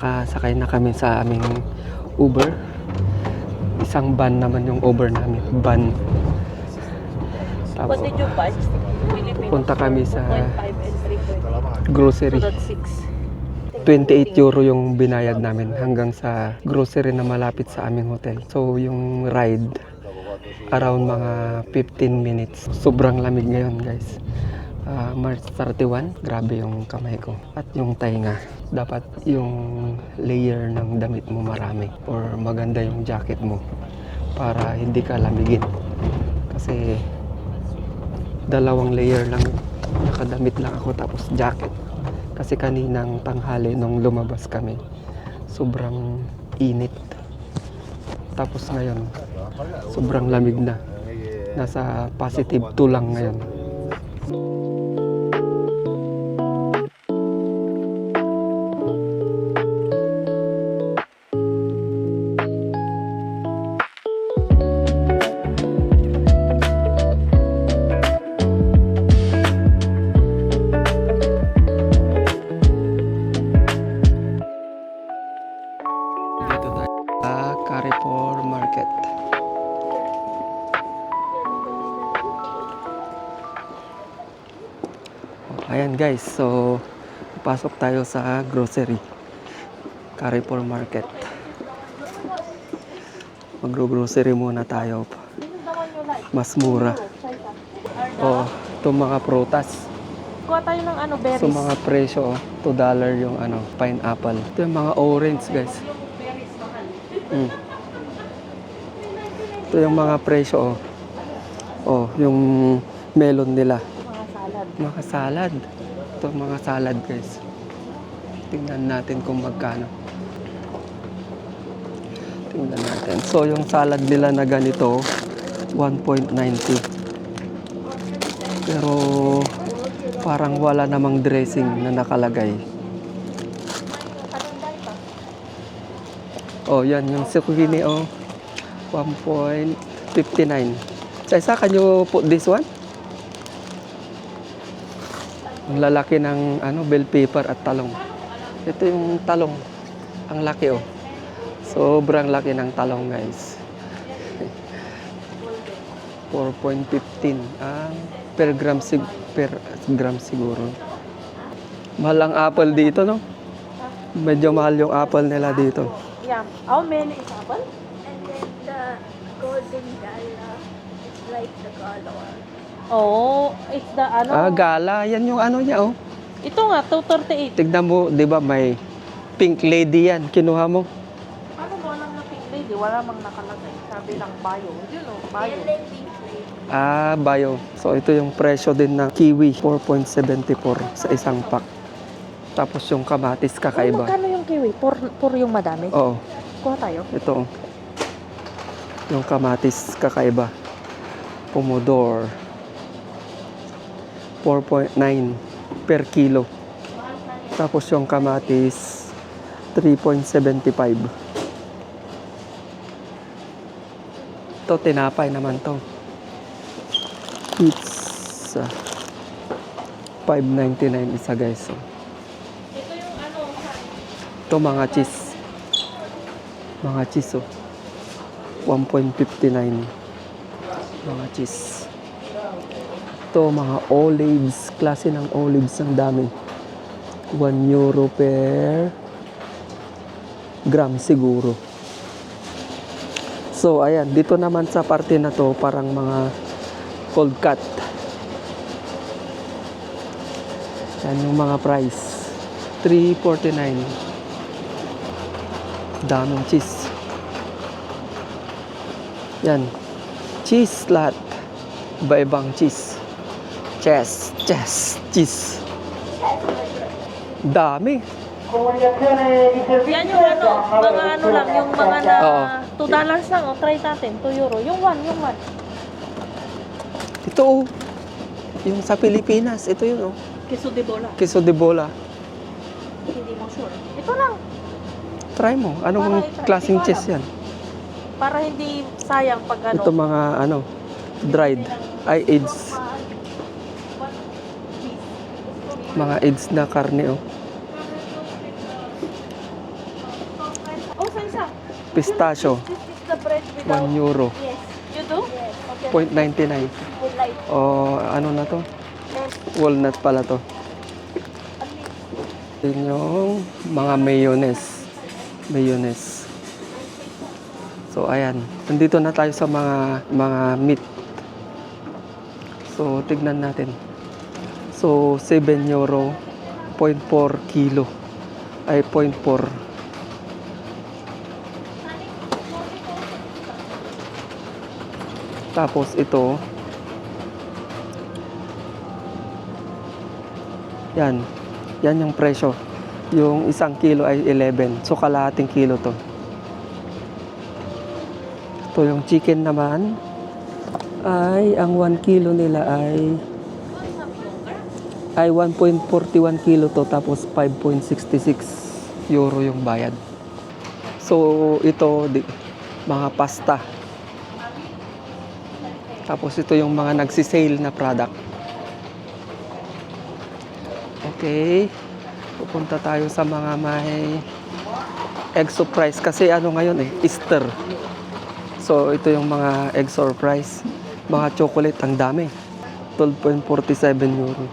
nakasakay na kami sa aming Uber. Isang van naman yung Uber namin. Van. Tapos, punta kami sa grocery. 28 euro yung binayad namin hanggang sa grocery na malapit sa aming hotel. So, yung ride, around mga 15 minutes. Sobrang lamig ngayon, guys. March 31, grabe yung kamay ko at yung tainga. Dapat yung layer ng damit mo marami or maganda yung jacket mo para hindi ka lamigin. Kasi 2 layer lang, nakadamit lang ako tapos jacket. Kasi kaninang tanghali nung lumabas kami, sobrang init. Tapos ngayon, sobrang lamig na. Nasa positive 2 lang ngayon. Dito tayo sa Carrefour Market. Ayan guys, so pasok tayo sa grocery. Carrefour Market. Mag-grocery muna tayo. Mas mura. Oh, itong mga prutas. Kuha tayo ng berries. So mga presyo, $2 yung pineapple. Ito yung mga orange guys. Ito yung mga presyo. Oh, yung melon nila. Mga salad. Ito mga salad guys. Tingnan natin kung magkano. Tingnan natin. So yung salad nila na ganito, 1.90. Pero parang wala namang dressing na nakalagay. Oh, yan yung zucchini 1.59. Sa isa, can you put this one? Ang lalaki ng bell pepper at talong. Ito yung talong. Ang laki Sobrang laki ng talong guys. 4.15 per gram siguro. Mahal ang apple dito, no? Medyo mahal yung apple nila dito. Yeah. How many is apple? And then the golden gala is like the gala one. Oh, it's the Gala. Yan yung niya, Ito nga, 238. Tignan mo, di ba may pink lady yan. Kinuha mo. Ano mo lang na pink lady? Wala mang nakalagay. Sabi lang bio. Yun bio. And then pink lady. Bio. So, ito yung presyo din ng kiwi. 4.74 sa isang pack. Tapos yung kamatis kakaiba. Magkano yung kiwi? Pur yung madami? Oo. Kuha tayo. Ito. Yung kamatis kakaiba. Pomodoro. 4.9 per kilo. Tapos yung kamatis 3.75. Ito tinapay naman to. Pizza 5.99 isa guys. Ito yung Ito mga cheese. Mga cheese 1.59 mga cheese. Ito mga olives, klase ng olives ang dami. 1 euro per gram siguro. So ayan, dito naman sa parte na to parang mga cold cut. Yan yung mga price. 3.49. Daming cheese. Yan. Cheese lahat. Iba-ibang cheese. Cheese. Dami. Yan yung mga lang, yung mga na Oo. $2 lang, try natin, 2 euro. Yung one. Ito yung sa Pilipinas, ito yun Queso de bola. Queso de bola. Hindi mo sure. Ito lang, Try mo. Anong Para klaseng i-try. cheese yan? para hindi sayang pag Ito mga dried. Aged. Mga aged na karne Pistachio, This is the bread without... 1 euro. Yes. You do? Yes. Okay. 0.99. I like O ano na to? yes. Walnut pala to. Yun yung mga mayonnaise. Mayonnaise. So ayan, nandito na tayo sa mga meat. So tignan natin. So 7 euro, 0.4 kilo. Ay 0.4. Tapos ito, yan yung presyo. Yung 1 kilo ay 11. So kalahating kilo to. Ito yung chicken naman ay ang 1 kilo nila ay 1.41 kilo to, tapos 5.66 euro yung bayad. So ito mga pasta. Tapos ito yung mga nagsisale na product. Okay. Pupunta tayo sa mga may egg surprise kasi ano ngayon Easter. So ito yung mga egg surprise. Mga chocolate, ang dami. 12.47 euro.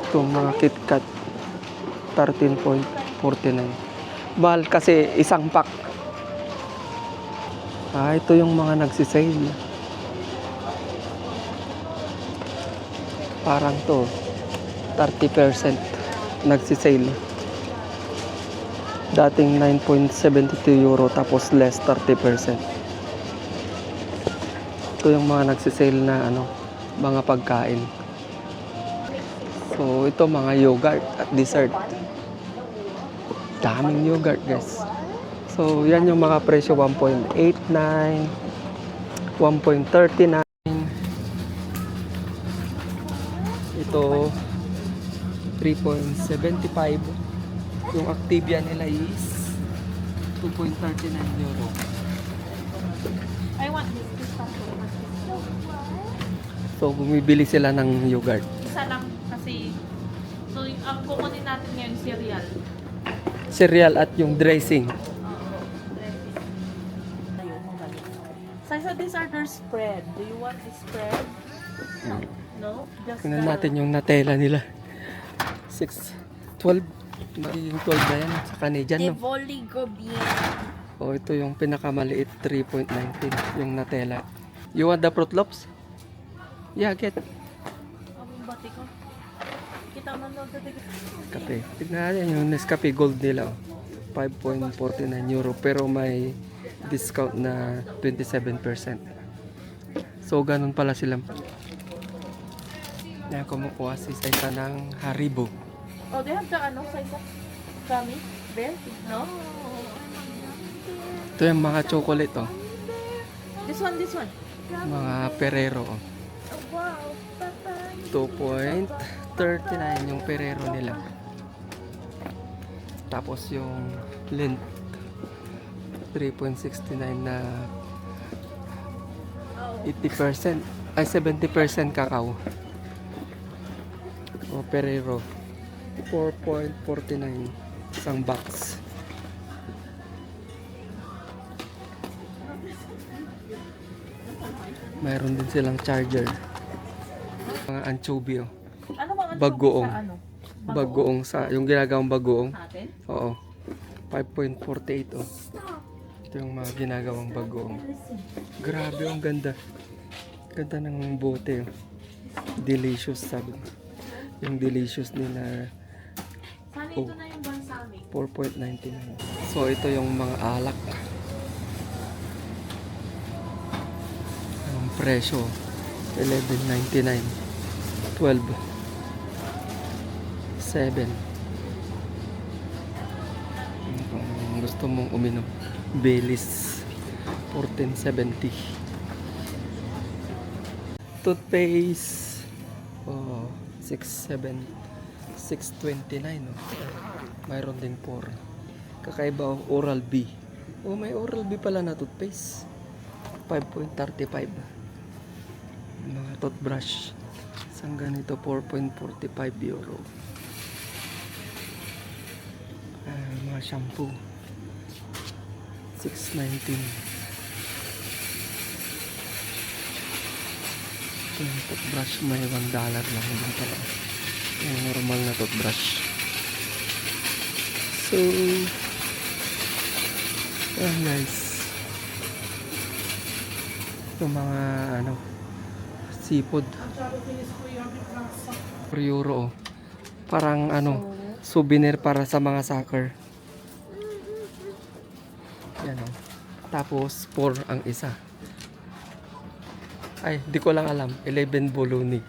Itong mga KitKat 13.49. Mahal kasi isang pack. Ito yung mga nagsisale. Parang to 30% nagsisale. Dating 9.72 euro tapos less 30%. Ito yung mga nagsisale na mga pagkain. So ito mga yogurt at dessert. Daming yogurt guys. So yan yung mga presyo, 1.89, 1.39. Ito 3.75. Yung Activia nila is 2.39 euro. I want this pistachio. So bumibili sila ng yogurt. Isa lang kasi... So, ang kukunin natin ngayon, cereal. Cereal at yung dressing. Ayun, magaling. So, these are their spread. Do you want the spread? No? Just Tingnan natin yung Nutella nila. 12. Magiging 12 na yan sa Canadian, no? Devoli Gobier. O, ito yung pinakamaliit, 3.19. Yung Nutella. You want the Fruit Loops? Yeah, get. Ang bati ko. Kita mo na ito. Kape. Tignan natin yung Nescafe Gold nila. 5.49 euro. Pero may discount na 27%. So, ganun pala sila. Yan, kumukuha si Saita ng Haribo. Oh, they have the size of gummy? There? No? Ito yung mga chocolate, oh. This one. Mga Ferrero, oh. Wow, Papa. 2.39 yung Ferrero nila. Tapos yung Lindt 3.69 na 80% ay 70% cacao. O Ferrero 4.49 isang box. Mayroon din silang charger. Mga anchovy, oh. Ano bang Bagoong. sa ano? Bagoong sa yung ginagawang bagoong. Natin? Oo. 5.48, oh. Ito yung mga ginagawang bagoong. Grabe, ang ganda. Ganda ng bote, oh. Delicious, sabi ko. Yung delicious nila Sana Oh. ito na yung balsamic. 4.99. So ito yung mga alak. Ang presyo 11.99, 12, 7. Kung gusto mong uminom, Baileys 14.70. Toothpaste 6.29, no? Mayroon ding 4. Kakaiba ang Oral-B. May Oral-B pala na toothpaste. 5.35. Mga toothbrush. Isang ganito 4.45 euro. Mga shampoo 6.19. Yung toothbrush may $1 lang din pala. Yung normal na toothbrush. So, ayan guys. Yung mga ano, seafood. Per euro oh. Parang ano, souvenir para sa mga soccer. Yan oh. Tapos 4 ang isa. Ay, di ko lang alam. 11 bologna.